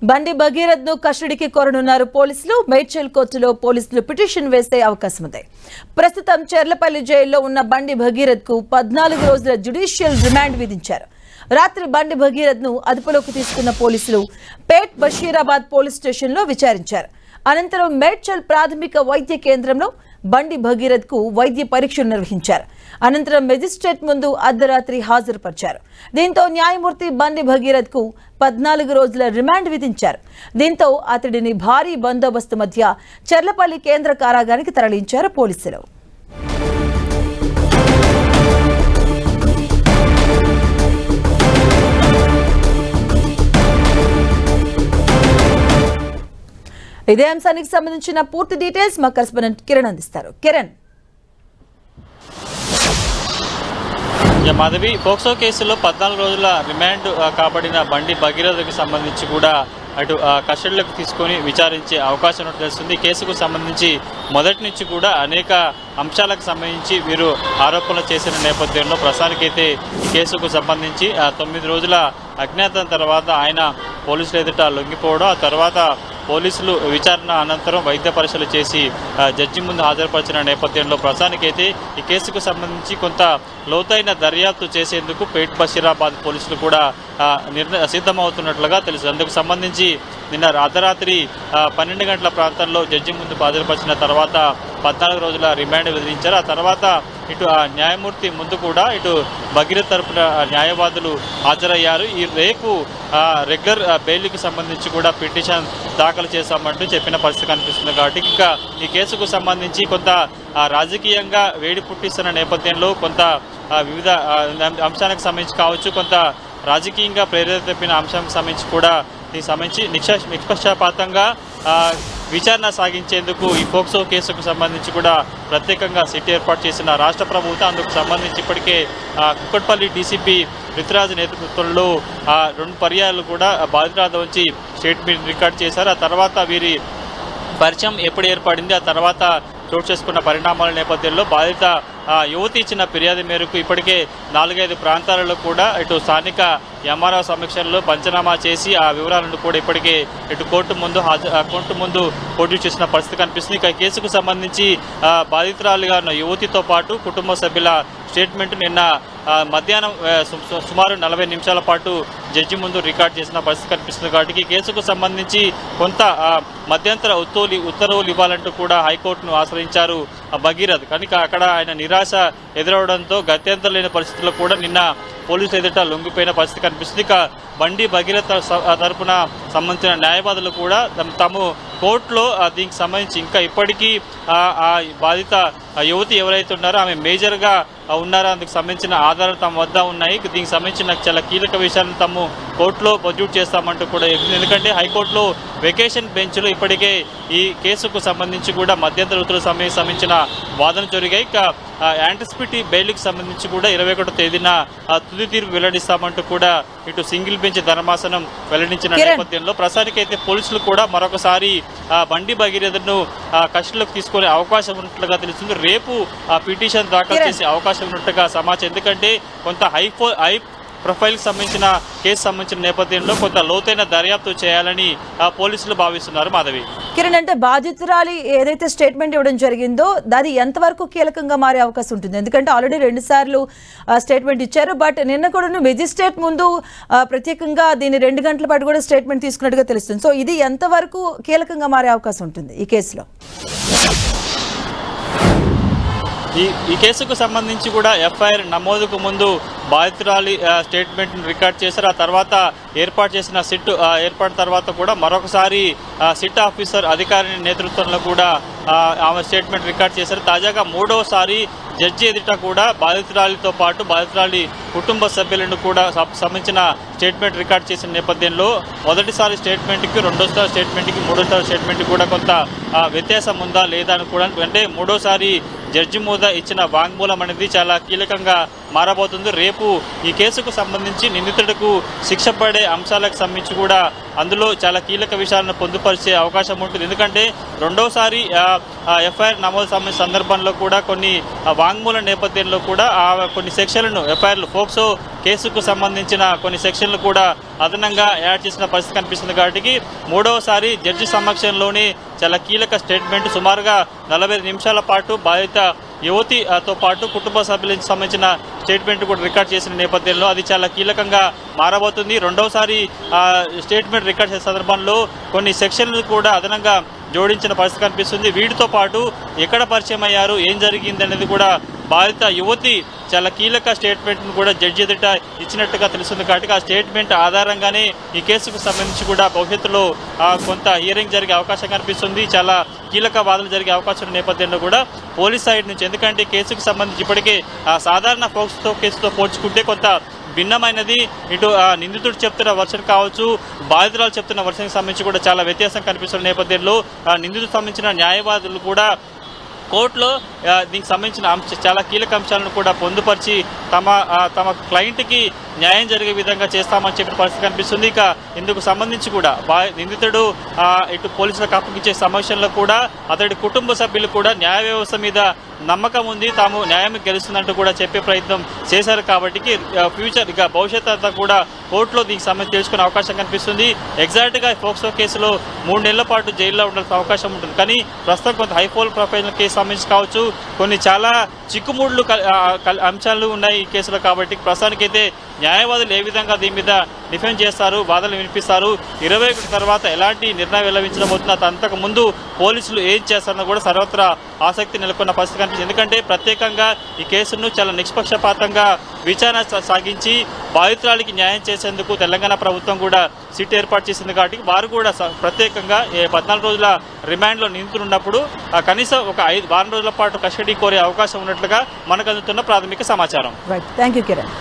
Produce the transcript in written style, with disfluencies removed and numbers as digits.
బండి భగీరథ్ను కస్టడీకి కోరనున్నారు పోలీసులు. మేడ్చల్ కోర్టులో పోలీసులు పిటిషన్ వేసే అవకాశం ఉంది. ప్రస్తుతం చెర్లపల్లి జైల్లో ఉన్న బండి భగీరథ్కు 14 రోజుల జ్యుడిషియల్ రిమాండ్ విధించారు. రాత్రి బండి భగీరథ్ను అదుపులోకి తీసుకున్న పోలీసులు పేట్ బషీరాబాద్ పోలీస్ స్టేషన్లో విచారించారు. అనంతరం మేడ్చల్ ప్రాథమిక వైద్య కేంద్రంలో బండి భగీరథ్కు వైద్య పరీక్షలు నిర్వహించారు. అనంతరం మెజిస్ట్రేట్ ముందు అర్ధరాత్రి హాజరుపరిచారు. దీంతో న్యాయమూర్తి బండి భగీరథ్కు 14 రోజుల రిమాండ్ విధించారు. దీంతో అతడిని భారీ బందోబస్తు మధ్య చెర్లపల్లి కేంద్ర కారాగారానికి తరలించారు పోలీసులు. ఇదే అంశానికి సంబంధించిన పూర్తి డీటెయిల్స్ మా కరెస్పాండెంట్ కిరణ్ అందిస్తారు. కిరణ్, మాధవి, పోక్సో కేసులో 14 రోజుల రిమాండ్ కాబడిన బండి భగీరథకి సంబంధించి కూడా అటు కస్టడీలోకి తీసుకొని విచారించే అవకాశం ఉన్నట్టు తెలుస్తుంది. కేసుకు సంబంధించి మొదటి నుంచి కూడా అనేక అంశాలకు సంబంధించి వీరు ఆరోపణలు చేసిన నేపథ్యంలో ప్రస్తుతానికైతే ఈ కేసుకు సంబంధించి 9 రోజుల అజ్ఞాతం తర్వాత ఆయన పోలీసులు ఎదుట లొంగిపోవడం, ఆ తర్వాత పోలీసులు విచారణ అనంతరం వైద్య పరీక్షలు చేసి జడ్జి ముందు హాజరుపరిచిన నేపథ్యంలో ప్రస్తుతానికైతే ఈ కేసుకు సంబంధించి కొంత లోతైన దర్యాప్తు చేసేందుకు పేట్ బషీరాబాద్ పోలీసులు కూడా సిద్ధమవుతున్నట్లుగా తెలుసు. అందుకు సంబంధించి నిన్న అర్ధరాత్రి 12 గంటల ప్రాంతంలో జడ్జి ముందు హాజరుపరిచిన తర్వాత 14 రోజుల రిమాండ్ విధించారు. ఆ తర్వాత ఇటు న్యాయమూర్తి ముందు కూడా ఇటు భగీరథ్ తరపున న్యాయవాదులు హాజరయ్యారు. ఈ రేపు రెగ్యులర్ బెయిల్కి సంబంధించి కూడా పిటిషన్ దాఖలు చేశామంటూ చెప్పిన పరిస్థితి కనిపిస్తుంది. కాబట్టి ఇంకా ఈ కేసుకు సంబంధించి కొంత రాజకీయంగా వేడి పుట్టిస్తున్న నేపథ్యంలో కొంత వివిధ అంశానికి సంబంధించి కావచ్చు, కొంత రాజకీయంగా ప్రేరేపిన అంశానికి సంబంధించి కూడా దీనికి సంబంధించి నిష్పక్షపాతంగా విచారణ సాగించేందుకు ఈ పోక్సో కేసుకు సంబంధించి కూడా ప్రత్యేకంగా సిట్ ఏర్పాటు చేసిన రాష్ట్ర ప్రభుత్వం అందుకు సంబంధించి ఇప్పటికే కుక్కట్పల్లి డీసీపీ పృథ్వీరాజ్ నేతృత్వంలో 2 పర్యాయాలు కూడా బాధితురాలు వచ్చి స్టేట్మెంట్ రికార్డ్ చేశారు. ఆ తర్వాత వీరి పరిచయం ఎప్పుడు ఏర్పడింది, ఆ తర్వాత చోటు చేసుకున్న పరిణామాల నేపథ్యంలో బాధిత యువతి ఇచ్చిన ఫిర్యాదు మేరకు ఇప్పటికే 4-5 ప్రాంతాలలో కూడా ఇటు స్థానిక ఎంఆర్ఓ సమీక్షల్లో పంచనామా చేసి ఆ వివరాలను కూడా ఇప్పటికే ఇటు కోర్టు ముందు పోటీ చేసిన పరిస్థితి కనిపిస్తుంది. ఇక కేసుకు సంబంధించి బాధితురాలుగా ఉన్న యువతితో పాటు కుటుంబ సభ్యుల స్టేట్మెంట్ నిన్న మధ్యాహ్నం సుమారు 40 నిమిషాల పాటు జడ్జి ముందు రికార్డ్ చేసిన పరిస్థితి కనిపిస్తుంది. కాబట్టి కేసుకు సంబంధించి కొంత మధ్యంతర ఉత్తర్వులు ఇవ్వాలంటూ కూడా హైకోర్టును ఆశ్రయించారు భగీరథ్. కనుక అక్కడ ఆయన నిరాశ ఎదురవడంతో గత్యంతరం లేని పరిస్థితుల్లో కూడా నిన్న పోలీసులు ఎదుట లొంగిపోయిన పరిస్థితి కనిపిస్తుంది. ఇక బండి భగీరథ్ తరపున సంబంధించిన న్యాయవాదులు కూడా తాము కోర్టులో దీనికి సంబంధించి ఇంకా ఇప్పటికీ ఆ బాధిత యువతి ఎవరైతే ఉన్నారో ఆమె మేజర్గా ఉన్నారో అందుకు సంబంధించిన ఆధారాలు తమ వద్ద ఉన్నాయి, దీనికి సంబంధించిన చాలా కీలక విషయాలను తాము కోర్టులో ప్రొడ్యూస్ చేస్తామంటూ కూడా, ఎందుకంటే హైకోర్టులో వెకేషన్ బెంచ్లో ఇప్పటికే ఈ కేసుకు సంబంధించి కూడా మధ్యంతర ఉత్తర్వులకు సంబంధించిన వాదనలు జరిగాయి. ఇక యాంటిసిపేటరీ బెయిల్కి సంబంధించి కూడా 21వ తేదీన తుది తీర్పు వెల్లడిస్తామంటూ కూడా ఇటు సింగిల్ బెంచ్ ధర్మాసనం వెల్లడించిన నేపథ్యంలో ప్రస్తుతానికైతే పోలీసులు కూడా మరొకసారి బండి భగీరథ్ను కస్టడీలోకి తీసుకునే అవకాశం ఉన్నట్లుగా తెలుస్తుంది. రేపు పిటిషన్ దాఖలు చేసే అవకాశం ఉన్నట్టుగా సమాచారం. ఎందుకంటే కొంత హై ప్రొఫైల్కి సంబంధించిన కేసు సంబంధించిన నేపథ్యంలో కొంత లోతైన దర్యాప్తు చేయాలని పోలీసులు భావిస్తున్నారు. మాధవి, కిరణ్, అంటే బాధితురాలి ఏదైతే స్టేట్మెంట్ ఇవ్వడం జరిగిందో అది ఎంతవరకు కీలకంగా మారే అవకాశం ఉంటుంది? ఎందుకంటే ఆల్రెడీ 2 సార్లు స్టేట్మెంట్ ఇచ్చారు. బట్ నిన్న కూడా మెజిస్ట్రేట్ ముందు ప్రత్యేకంగా దీన్ని 2 గంటల పాటు కూడా స్టేట్మెంట్ తీసుకున్నట్టుగా తెలుస్తుంది. సో ఇది ఎంతవరకు కీలకంగా మారే అవకాశం ఉంటుంది ఈ కేసులో? ఈ కేసుకు సంబంధించి కూడా ఎఫ్ఐఆర్ నమోదుకు ముందు బాధితురాలి స్టేట్మెంట్ను రికార్డ్ చేశారు. ఆ తర్వాత ఏర్పాటు చేసిన సిట్ ఏర్పాటు తర్వాత కూడా మరొకసారి సిట్ ఆఫీసర్ అధికారి నేతృత్వంలో కూడా ఆమె స్టేట్మెంట్ రికార్డ్ చేశారు. తాజాగా 3వసారి జడ్జి ఎదుట కూడా బాధితురాలితో పాటు బాధితురాలి కుటుంబ సభ్యులను కూడా సంబంధించిన స్టేట్మెంట్ రికార్డ్ చేసిన నేపథ్యంలో మొదటిసారి స్టేట్మెంట్కి, రెండోసారి స్టేట్మెంట్కి, మూడోసారి స్టేట్మెంట్కి కూడా కొంత వ్యత్యాసం ఉందా లేదా అని కూడా, అంటే 3వసారి జడ్జి మీద ఇచ్చిన వాంగ్మూలం అనేది చాలా కీలకంగా మారబోతుంది. రేపు ఈ కేసుకు సంబంధించి నిందితుడికి శిక్ష పడే అంశాలకు సంబంధించి కూడా అందులో చాలా కీలక విషయాలను పొందుపరిచే అవకాశం ఉంటుంది. ఎందుకంటే రెండోసారి ఎఫ్ఐఆర్ నమోదు సందర్భంలో కూడా కొన్ని వాంగ్మూల నేపథ్యంలో కూడా కొన్ని సెక్షన్లను ఎఫ్ఐఆర్లు ఫోక్సో కేసుకు సంబంధించిన కొన్ని సెక్షన్లు కూడా అదనంగా యాడ్ చేసిన పరిస్థితి కనిపిస్తుంది. కాబట్టి మూడవసారి జడ్జి సమక్షంలోనే చాలా కీలక స్టేట్మెంట్ సుమారుగా 45 నిమిషాల పాటు బాధిత యువతితో పాటు కుటుంబ సభ్యులకు సంబంధించిన స్టేట్మెంట్ కూడా రికార్డ్ చేసిన నేపథ్యంలో అది చాలా కీలకంగా మారబోతుంది. రెండవసారి స్టేట్మెంట్ రికార్డ్ చేసే సందర్భంలో కొన్ని సెక్షన్లు కూడా అదనంగా జోడించిన పరిస్థితి కనిపిస్తుంది. వీటితో పాటు ఎక్కడ పరిచయం అయ్యారు, ఏం జరిగింది అనేది కూడా బాధిత యువతి చాలా కీలక స్టేట్మెంట్ను కూడా జడ్జి ఎదుట ఇచ్చినట్టుగా తెలుస్తుంది. కాబట్టి ఆ స్టేట్మెంట్ ఆధారంగానే ఈ కేసుకు సంబంధించి కూడా భవిష్యత్తులో కొంత హియరింగ్ జరిగే అవకాశం కనిపిస్తుంది. చాలా కీలక వాదనలు జరిగే అవకాశం ఉన్న నేపథ్యంలో కూడా పోలీస్ సైడ్ నుంచి, ఎందుకంటే కేసుకు సంబంధించి ఇప్పటికే సాధారణ ఫోక్స్తో కేసుతో పోల్చుకుంటే కొంత భిన్నమైనది. ఇటు నిందితుడు చెప్తున్న వర్షన్ కావచ్చు, బాధితురాలు చెప్తున్న వర్షన్కి సంబంధించి కూడా చాలా వ్యత్యాసం కనిపిస్తున్న నేపథ్యంలో నిందితుడికి సంబంధించిన న్యాయవాదులు కూడా కోర్టులో దీనికి సంబంధించిన చాలా కీలక అంశాలను కూడా పొందుపరిచి తమ క్లయింట్కి న్యాయం జరిగే విధంగా చేస్తామని చెప్పిన పరిస్థితి కనిపిస్తుంది. ఇక ఇందుకు సంబంధించి కూడా నిందితుడు ఇటు పోలీసులకు అప్పగించే సమస్యల్లో కూడా అతడి కుటుంబ సభ్యులు కూడా న్యాయ వ్యవస్థ మీద నమ్మకం ఉంది, తాము న్యాయం గెలుస్తుందంటూ కూడా చెప్పే ప్రయత్నం చేశారు. కాబట్టి ఫ్యూచర్ ఇక భవిష్యత్ అంతా కూడా కోర్టులో దీనికి సంబంధించి తెలుసుకునే అవకాశం కనిపిస్తుంది. ఎగ్జాక్ట్గా ఫోక్సో కేసులో 3 నెలల పాటు జైల్లో ఉండాల్సిన అవకాశం ఉంటుంది. కానీ ప్రస్తుతం కొంత హైపోల్ ప్రొఫైల్ కేసు సంబంధించి కావచ్చు, కొన్ని చాలా చిక్కుముళ్ళు అంశాలు ఉన్నాయి ఈ కేసులో. కాబట్టి ప్రస్తుతానికైతే న్యాయవాదులు ఏ విధంగా దీని మీద డిఫెండ్ చేస్తారు, వాదనలు వినిపిస్తారు, 21 తర్వాత ఎలాంటి నిర్ణయం వెల్లవించబోతున్నా, అంతకు ముందు పోలీసులు ఏం చేస్తారన్న కూడా సర్వత్రా ఆసక్తి నెలకొన్న పరిస్థితి కనిపిస్తుంది. ఎందుకంటే ప్రత్యేకంగా ఈ కేసును చాలా నిష్పక్షపాతంగా విచారణ సాగించి బాధితురాలికి న్యాయం చేసేందుకు తెలంగాణ ప్రభుత్వం కూడా సిట్ ఏర్పాటు చేసింది. కాబట్టి వారు కూడా ప్రత్యేకంగా 14 రోజుల రిమాండ్లో నిందితున్నప్పుడు కనీసం ఒక 5 వారం రోజుల పాటు కస్టడీ కోరే అవకాశం ఉన్నట్లుగా మనకు అందుతున్న ప్రాథమిక సమాచారం. Right, thank you Kiran.